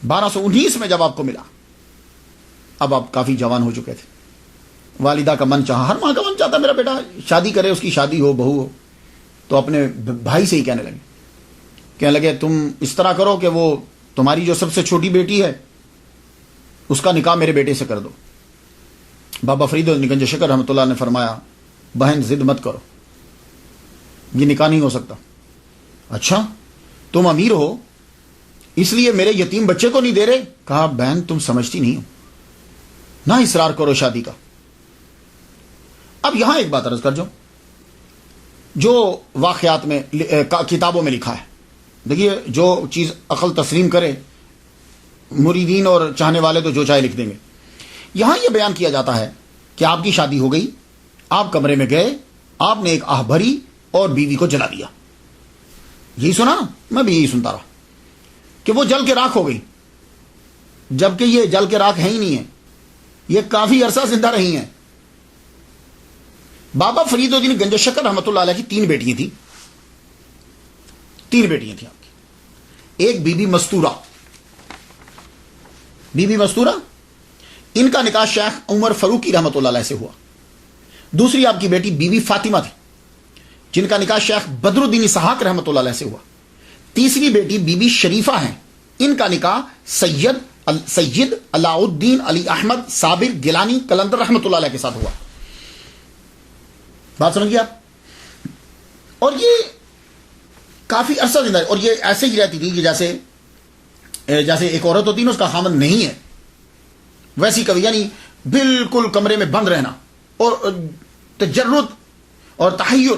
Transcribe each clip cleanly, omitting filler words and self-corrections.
1219 میں جب آپ کو ملا، اب آپ کافی جوان ہو چکے تھے، والدہ کا من چاہا، ہر ماں کا من چاہتا میرا بیٹا شادی کرے، اس کی شادی ہو، بہو ہو، تو اپنے بھائی سے ہی کہنے لگے تم اس طرح کرو کہ وہ تمہاری جو سب سے چھوٹی بیٹی ہے اس کا نکاح میرے بیٹے سے کر دو۔ بابا فرید گنج شکر رحمۃ اللہ نے فرمایا بہن ضد مت کرو، یہ نکاح نہیں ہو سکتا۔ اچھا تم امیر ہو اس لیے میرے یتیم بچے کو نہیں دے رہے؟ کہا بہن تم سمجھتی نہیں ہو، نہ اصرار کرو شادی کا۔ اب یہاں ایک بات عرض کر جو واقعات میں کتابوں میں لکھا ہے، دیکھیے جو چیز عقل تسلیم کرے، مریدین اور چاہنے والے تو جو چاہے لکھ دیں گے۔ یہاں یہ بیان کیا جاتا ہے کہ آپ کی شادی ہو گئی، آپ کمرے میں گئے، آپ نے ایک آہ بھری اور بیوی کو جلا دیا۔ یہی سنا نا، میں بھی یہی سنتا رہا کہ وہ جل کے راکھ ہو گئی، جبکہ یہ جل کے راکھ ہے ہی نہیں ہے، یہ کافی عرصہ زندہ رہی ہیں۔ بابا فرید الدین گنج شکر رحمۃ اللہ علیہ کی 3 بیٹیاں تھیں، 3 بیٹیاں تھیں آپ کی۔ ایک بی بی مستورہ، بی بی مستورہ ان کا نکاح شیخ عمر فاروقی رحمۃ اللہ علیہ سے ہوا۔ دوسری آپ کی بیٹی بی بی فاطمہ تھی جن کا نکاح شیخ بدر الدین اسحاق رحمۃ اللہ علیہ سے ہوا۔ تیسری بیٹی بی بی شریفہ ہیں، ان کا نکاح سید علاء الدین علی احمد صابر گیلانی قلندر رحمۃ اللہ علیہ کے ساتھ ہوا۔ بات سمجھ گیا؟ اور یہ کافی عرصہ زندہ ہے، اور یہ ایسے ہی رہتی تھی کہ جیسے ایک عورت ہوتی ہے نا، اس کا خامن نہیں ہے، ویسی کبھی، یعنی بالکل کمرے میں بند رہنا، اور تجرد اور تحیر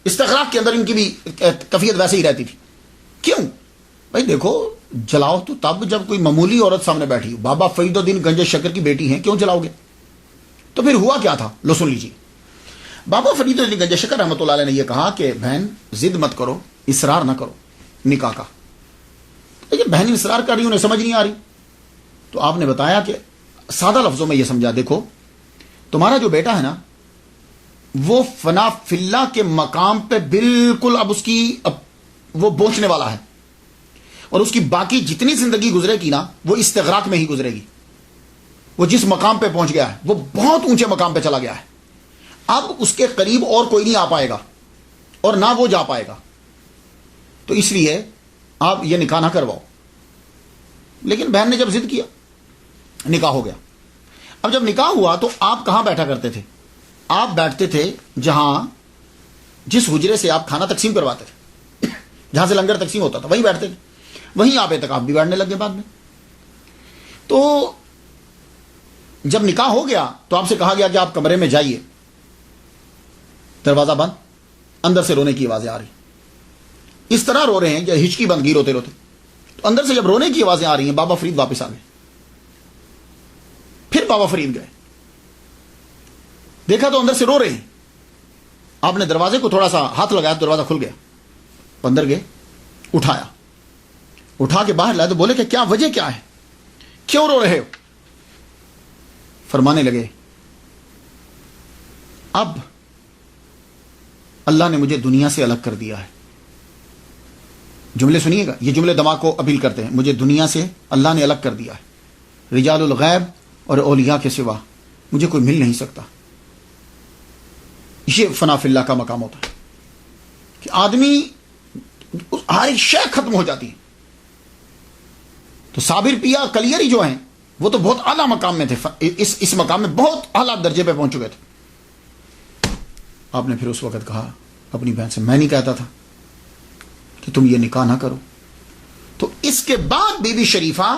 استغراق کے اندر ان کی بھی کیفیت ویسے ہی رہتی تھی۔ کیوں بھائی؟ دیکھو جلاؤ تو تب جب کوئی معمولی عورت سامنے بیٹھی ہو، بابا فرید الدین گنج شکر کی بیٹی ہیں، کیوں جلاؤ گے؟ تو پھر ہوا کیا تھا، لو سن لیجیے۔ بابا فرید الدین گنج شکر رحمۃ اللہ علیہ نے یہ کہا کہ بہن ضد مت کرو، اصرار نہ کرو نکاح کا۔ لیکن بہن اصرار کر رہی، انہیں سمجھ نہیں آ رہی، تو آپ نے بتایا کہ سادہ لفظوں میں یہ سمجھا، دیکھو تمہارا جو بیٹا ہے نا، وہ فنا فی اللہ کے مقام پہ بالکل اب وہ پہنچنے والا ہے، اور اس کی باقی جتنی زندگی گزرے گی نا، وہ استغراق میں ہی گزرے گی۔ وہ جس مقام پہ پہنچ گیا ہے وہ بہت اونچے مقام پہ چلا گیا ہے، اب اس کے قریب اور کوئی نہیں آ پائے گا، اور نہ وہ جا پائے گا، تو اس لیے آپ یہ نکاح نہ کرواؤ۔ لیکن بہن نے جب ضد کیا، نکاح ہو گیا۔ اب جب نکاح ہوا تو آپ کہاں بیٹھا کرتے تھے؟ آپ بیٹھتے تھے جس حجرے سے آپ کھانا تقسیم کرواتے تھے، جہاں سے لنگر تقسیم ہوتا تھا، وہیں بیٹھتے تھے، وہیں آپ اعتکاف بھی بیٹھنے لگ گئے بعد میں۔ تو جب نکاح ہو گیا تو آپ سے کہا گیا کہ آپ کمرے میں جائیے، دروازہ بند، اندر سے رونے کی آوازیں آ رہی، اس طرح رو رہے ہیں کہ ہچکی بند گئی روتے روتے۔ تو اندر سے جب رونے کی آوازیں آ رہی ہیں، بابا فرید واپس آ گئے۔ پھر بابا فرید گئے، دیکھا تو اندر سے رو رہے ہیں۔ آپ نے دروازے کو تھوڑا سا ہاتھ لگایا تو دروازہ کھل گیا، اندر گئے، اٹھا کے باہر لائے تو بولے کہ کیا وجہ کیا ہے، کیوں رو رہے ہو؟ فرمانے لگے اب اللہ نے مجھے دنیا سے الگ کر دیا ہے۔ جملے سنیے گا، یہ جملے دماغ کو اپیل کرتے ہیں۔ مجھے دنیا سے اللہ نے الگ کر دیا ہے، رجال الغیب اور اولیاء کے سوا مجھے کوئی مل نہیں سکتا۔ یہ فنا فی اللہ کا مقام ہوتا ہے کہ آدمی ہر ایک شے ختم ہو جاتی ہے۔ تو صابر پیا کلیری جو ہیں وہ تو بہت اعلیٰ مقام میں تھے، اس مقام میں بہت اعلیٰ درجے پہ پہنچ چکے تھے۔ آپ نے پھر اس وقت کہا اپنی بہن سے، میں نہیں کہتا تھا کہ تم یہ نکاح نہ کرو؟ تو اس کے بعد بی بی شریفہ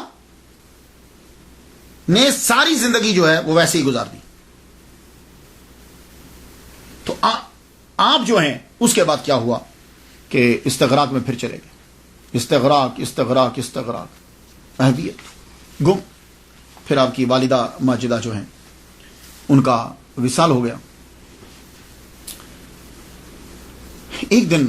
نے ساری زندگی جو ہے وہ ویسے ہی گزار دی۔ تو آپ جو ہیں اس کے بعد کیا ہوا کہ استغراق میں پھر چلے گئے، استغراق اہلیت گم۔ پھر آپ کی والدہ ماجدہ جو ہیں ان کا وصال ہو گیا۔ ایک دن